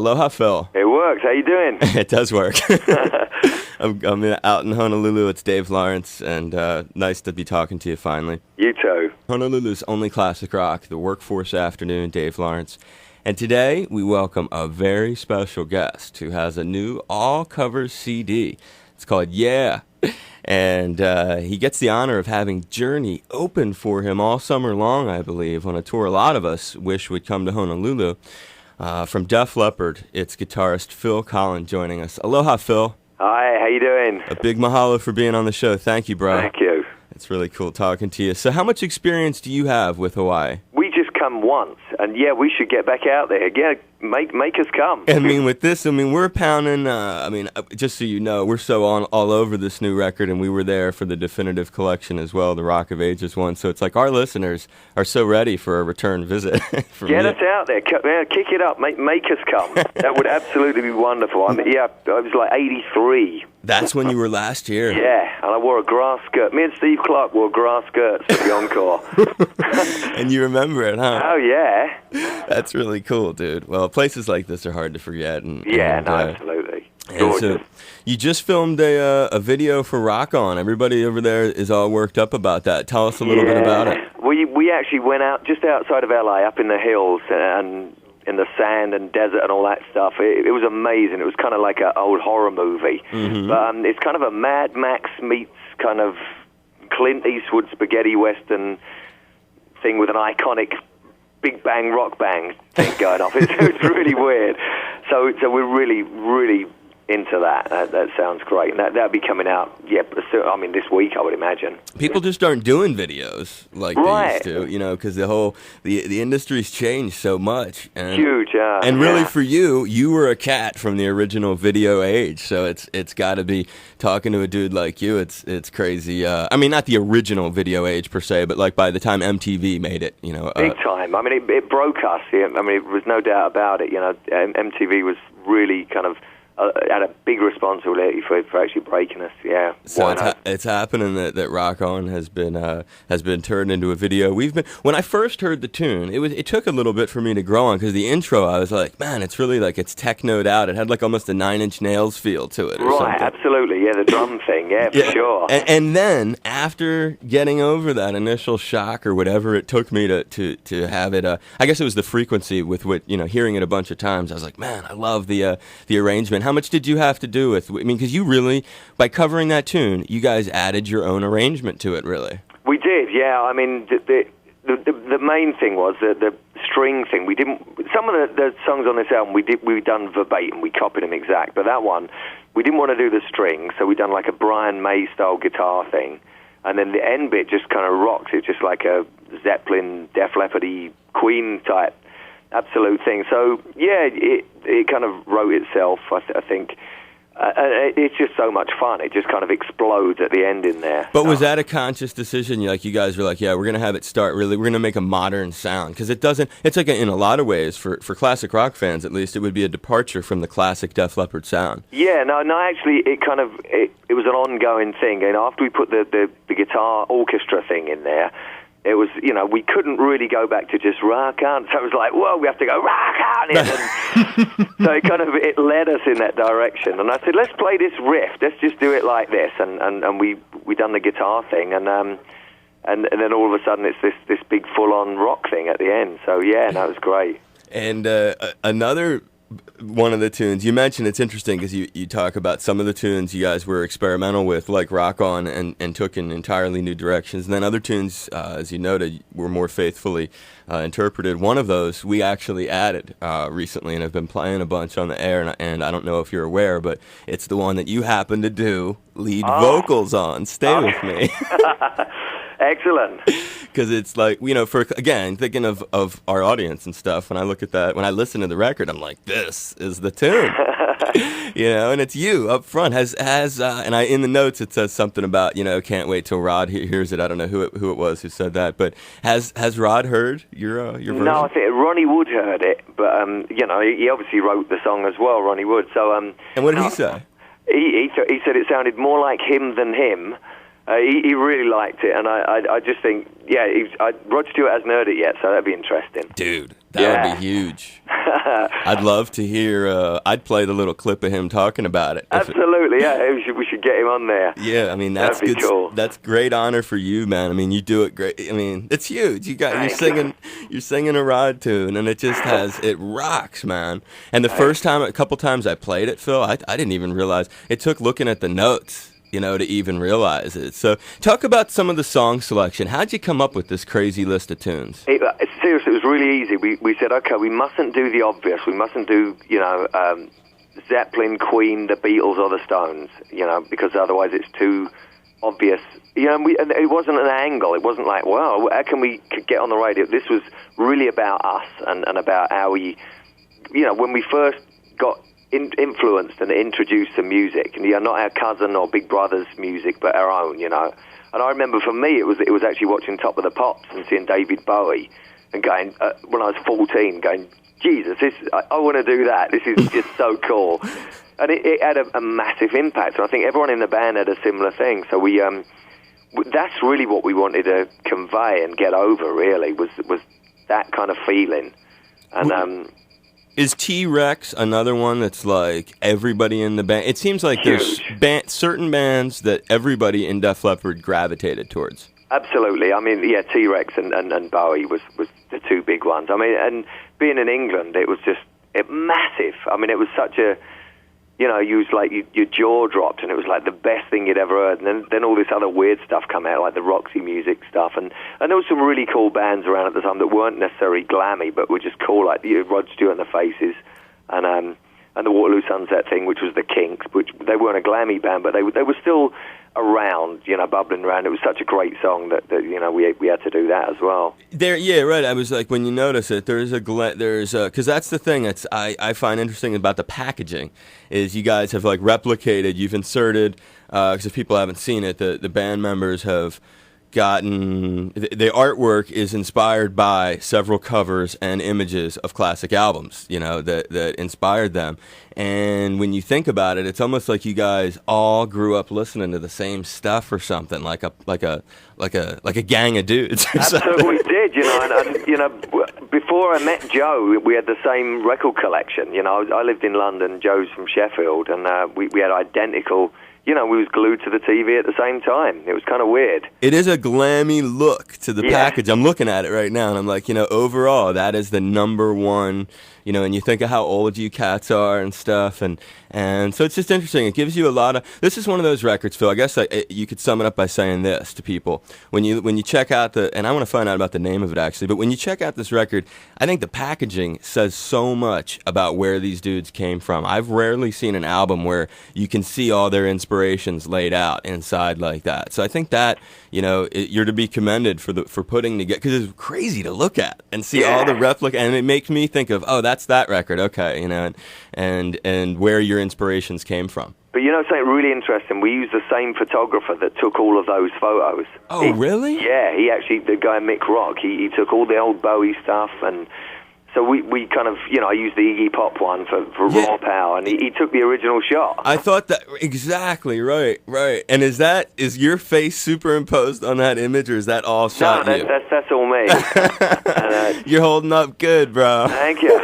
Aloha, Phil. It works. How you doing? It does work. I'm out in Honolulu. It's Dave Lawrence, and nice to be talking to you finally. You too. Honolulu's only classic rock, the Workforce Afternoon, Dave Lawrence. And today we welcome a very special guest who has a new all-covers CD. It's called Yeah. And he gets the honor of having Journey open for him all summer long, I believe, on a tour a lot of us wish would come to Honolulu. From Def Leppard, it's guitarist Phil Collen joining us. Aloha, Phil. Hi, how you doing? A big mahalo for being on the show. Thank you, bro. Thank you. It's really cool talking to you. So how much experience do you have with Hawaii? We just come once, and yeah, we should get back out there. Yeah, make us come. I mean, with this, we're pounding, just so you know, we're so all over this new record, and we were there for the definitive collection as well, the Rock of Ages one. So it's like our listeners are so ready for a return visit. Get us out there. Kick it up. Make us come. That would absolutely be wonderful. I was like 83. That's when you were last year. Yeah, and I wore a grass skirt. Me and Steve Clark wore grass skirts for the encore. And you remember it, huh? Oh, yeah. That's really cool, dude. Well, places like this are hard to forget. Absolutely. And so you just filmed a video for Rock On. Everybody over there is all worked up about that. Tell us a little bit about it. We actually went out just outside of LA, up in the hills, and in the sand and desert and all that stuff. It was amazing. It was kind of like an old horror movie. Mm-hmm. But it's kind of a Mad Max meets kind of Clint Eastwood spaghetti western thing with an iconic Big Bang Rock Bang thing going off. It's really weird. So we're really, really into that. That sounds great. And that'll be coming out, this week, I would imagine. People just aren't doing videos like they used to, because the industry's changed so much. And, huge, and really for you were a cat from the original video age, so it's got to be, talking to a dude like you, it's crazy. Not the original video age per se, but like by the time MTV made it, Big time. It broke us. There was no doubt about it. MTV was really kind of had a big responsibility for actually breaking us. Yeah. So it's happening that Rock On has been turned into a video. When I first heard the tune, it took a little bit for me to grow on, because the intro I was like, man, it's really like it's technoed out. It had like almost a Nine Inch Nails feel to it. Or something. Absolutely. Yeah, the drum thing. Yeah, for sure. And then after getting over that initial shock or whatever it took me to have it, I guess it was the frequency with what hearing it a bunch of times. I was like, man, I love the arrangement. How much did you have to do with? Because you really, by covering that tune, you guys added your own arrangement to it, really. We did, yeah. The main thing was the string thing. We didn't. Some of the songs on this album we done verbatim. We copied them exact, but that one we didn't want to do the string, so we done like a Brian May style guitar thing, and then the end bit just kind of rocks. It's just like a Zeppelin, Def Leppard-y, Queen type. Absolute thing. So yeah, it kind of wrote itself. I think it's just so much fun. It just kind of explodes at the end in there. But was that a conscious decision? You guys were like, yeah, we're gonna have it start really. We're gonna make a modern sound, because it doesn't. It's like in a lot of ways for classic rock fans at least, it would be a departure from the classic Def Leppard sound. Yeah, no. Actually, it was an ongoing thing. And after we put the guitar orchestra thing in there, it was, we couldn't really go back to just Rock On. So it was like, whoa, we have to go Rock On. And so it led us in that direction. And I said, let's play this riff. Let's just do it like this. And we done the guitar thing. And then all of a sudden it's this big full-on rock thing at the end. So yeah, that was great. And another one of the tunes you mentioned, it's interesting because you talk about some of the tunes you guys were experimental with, like Rock On, and took in entirely new directions, and then other tunes, as you noted, were more faithfully interpreted. One of those we actually added recently and have been playing a bunch on the air, and I don't know if you're aware, but it's the one that you happen to do lead vocals on. Stay with me. Excellent. Because it's like, for, again, thinking of our audience and stuff, when I look at that, when I listen to the record, I'm like, this is the tune. And it's you up front. And in the notes it says something about, can't wait till Rod hears it. I don't know who it was who said that, but has Rod heard your version? No, I think Ronnie Wood heard it, but, he obviously wrote the song as well, Ronnie Wood. So, and what did he say? He said it sounded more like him than him. He really liked it, and I just think, Rod Stewart hasn't heard it yet, so that'd be interesting. Dude, that would be huge. I'd love to hear. I'd play the little clip of him talking about it. Absolutely, yeah. We should get him on there. Yeah, I mean that's That'd be good. cool. That's great honor for you, man. I mean, you do it great. I mean, it's huge. You're singing a rod tune, and it rocks, man. And a couple times I played it, Phil, I didn't even realize. It took looking at the notes, to even realize it. So talk about some of the song selection. How'd you come up with this crazy list of tunes? Seriously, it was really easy. We said, okay, we mustn't do the obvious. We mustn't do, Zeppelin, Queen, the Beatles, or the Stones, because otherwise it's too obvious. And it wasn't an angle. It wasn't like, well, how can we get on the radio? This was really about us and about how we, when we first got influenced and introduced to music, and not our cousin or big brother's music, but our own, And I remember for me, it was actually watching Top of the Pops and seeing David Bowie, and going when I was 14, going, Jesus, I want to do that. This is just so cool, and it had a massive impact. And I think everyone in the band had a similar thing. So we, that's really what we wanted to convey and get over. Really, was that kind of feeling, and. Is T-Rex another one that's like everybody in the band? It seems like huge. There's certain bands that everybody in Def Leppard gravitated towards. Absolutely. I mean, yeah, T-Rex and Bowie was the two big ones. I mean, and being in England, it was just massive. I mean, it was such a, you was like, your jaw dropped, and it was like the best thing you'd ever heard. And then all this other weird stuff come out, like the Roxy Music stuff. And there was some really cool bands around at the time that weren't necessarily glammy, but were just cool, like Rod Stewart and the Faces, and the Waterloo Sunset thing, which was the Kinks, which they weren't a glammy band, but they were still around, bubbling around. It was such a great song that we had to do that as well. Yeah, right. I was like, when you notice it, because that's the thing I find interesting about the packaging, is you guys have like replicated, you've inserted, because if people haven't seen it, the band members have gotten, the artwork is inspired by several covers and images of classic albums, that inspired them. And when you think about it, it's almost like you guys all grew up listening to the same stuff or something, like a gang of dudes. Absolutely, we did. Before I met Joe, we had the same record collection. I lived in London. Joe's from Sheffield, and we had identical. We was glued to the TV at the same time. It was kind of weird. It is a glammy look to the package. I'm looking at it right now, and I'm like, overall, that is the number one, and you think of how old you cats are and stuff, and so it's just interesting. It gives you a lot of, this is one of those records, Phil, I guess you could sum it up by saying this to people. When you check out and I want to find out about the name of it, actually, but when you check out this record, I think the packaging says so much about where these dudes came from. I've rarely seen an album where you can see all their inspirations laid out inside like that. So I think that, you're to be commended for putting together, because it's crazy to look at and see all the replica, and it makes me think of, oh, that's that record, okay, and where your inspirations came from. But something really interesting, we used the same photographer that took all of those photos. Oh, really? Yeah, he actually, the guy Mick Rock, he took all the old Bowie stuff, and so we kind of, I used the Iggy Pop one for Raw Power, and he took the original shot. I thought that, exactly, right. And is your face superimposed on that image, or is that all shot? No, that's all me. You're holding up good, bro. Thank you.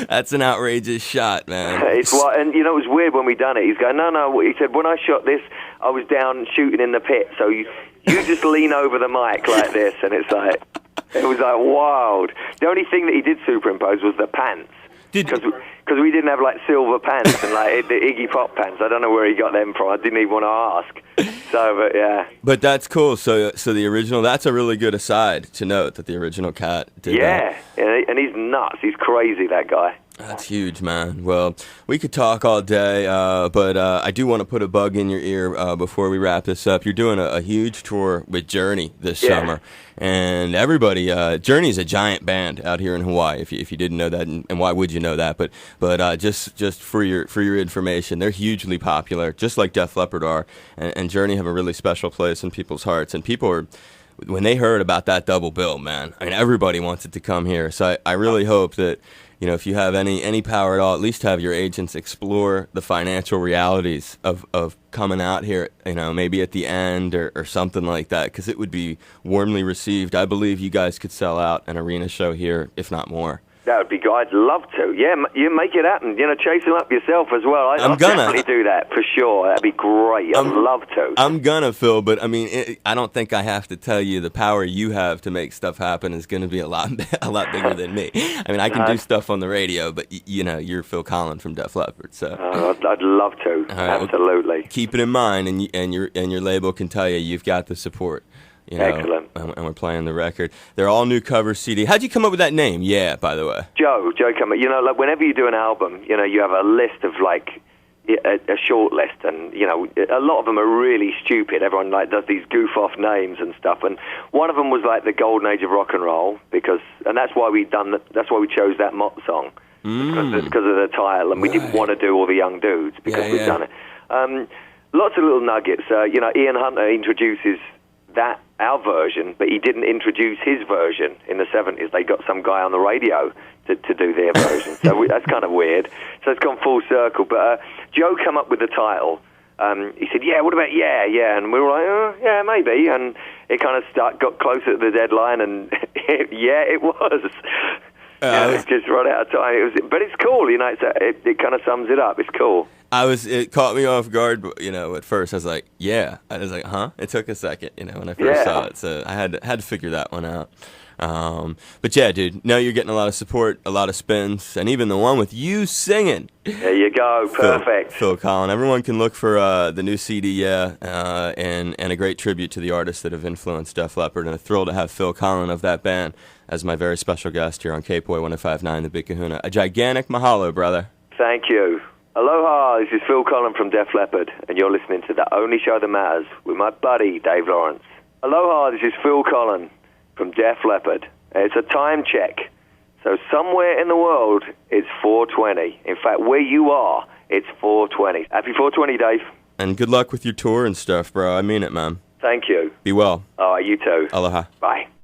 That's an outrageous shot, man. And it was weird when we done it. He's going, no. He said, when I shot this, I was down shooting in the pit, so you just lean over the mic like this, and it was like wild. The only thing that he did superimpose was the pants. Because we didn't have like silver pants and like the Iggy Pop pants. I don't know where he got them from. I didn't even want to ask. So, but yeah. But that's cool. So the original, that's a really good aside to note that the original cat did that. Yeah, and he's nuts. He's crazy, that guy. That's huge, man. Well, we could talk all day, but I do want to put a bug in your ear before we wrap this up. You're doing a huge tour with Journey this summer, and everybody, Journey's a giant band out here in Hawaii. If you didn't know that, and why would you know that? But just for your information, they're hugely popular, just like Def Leppard are, and Journey have a really special place in people's hearts, and people are. When they heard about that double bill, man, I mean, everybody wanted to come here. So I really hope that, if you have any power at all, at least have your agents explore the financial realities of coming out here, maybe at the end or something like that, because it would be warmly received. I believe you guys could sell out an arena show here, if not more. That would be good. I'd love to. Yeah, you make it happen. Chase them up yourself as well. I'll definitely do that for sure. That'd be great. I'd love to. I'm gonna, Phil, but I mean, I don't think I have to tell you the power you have to make stuff happen is going to be a lot bigger than me. I mean, I can do stuff on the radio, but you're Phil Collen from Def Leppard, so I'd love to. Right, absolutely. Well, keep it in mind, and your label can tell you've got the support. Excellent. And we're playing the record. They're all new cover CD. How'd you come up with that name? Yeah, by the way. Joe come up. Like whenever you do an album, you have a list of like a short list, and a lot of them are really stupid. Everyone does these goof off names and stuff. And one of them was like the golden age of rock and roll, and that's why that's why we chose that Mott song because of the title, and we didn't want to do all the young dudes because we've done it. Lots of little nuggets. Ian Hunter introduces our version, but he didn't introduce his version in the 70s. They got some guy on the radio to do their version. So that's kind of weird. So it's gone full circle. But Joe came up with the title. He said, what about yeah? And we were like, yeah, maybe. And it kind of got closer to the deadline, and it was. It's just run out of time. But it's cool, it kind of sums it up. It's cool. It caught me off guard, at first I was like, yeah. I was like, huh? It took a second, when I first saw it. So I had to figure that one out. But yeah, dude, now you're getting a lot of support, a lot of spins, and even the one with you singing. There you go. Perfect. Phil Collen. Everyone can look for the new CD, and a great tribute to the artists that have influenced Def Leppard, and a thrill to have Phil Collen of that band as my very special guest here on K-Boy 105.9 The Big Kahuna. A gigantic mahalo, brother. Thank you. Aloha, this is Phil Collen from Def Leppard, and you're listening to The Only Show That Matters with my buddy, Dave Lawrence. Aloha, this is Phil Collen from Def Leppard. It's a time check. So somewhere in the world, it's 4:20. In fact, where you are, it's 4:20. Happy 4:20, Dave. And good luck with your tour and stuff, bro. I mean it, man. Thank you. Be well. All right, you too. Aloha. Bye.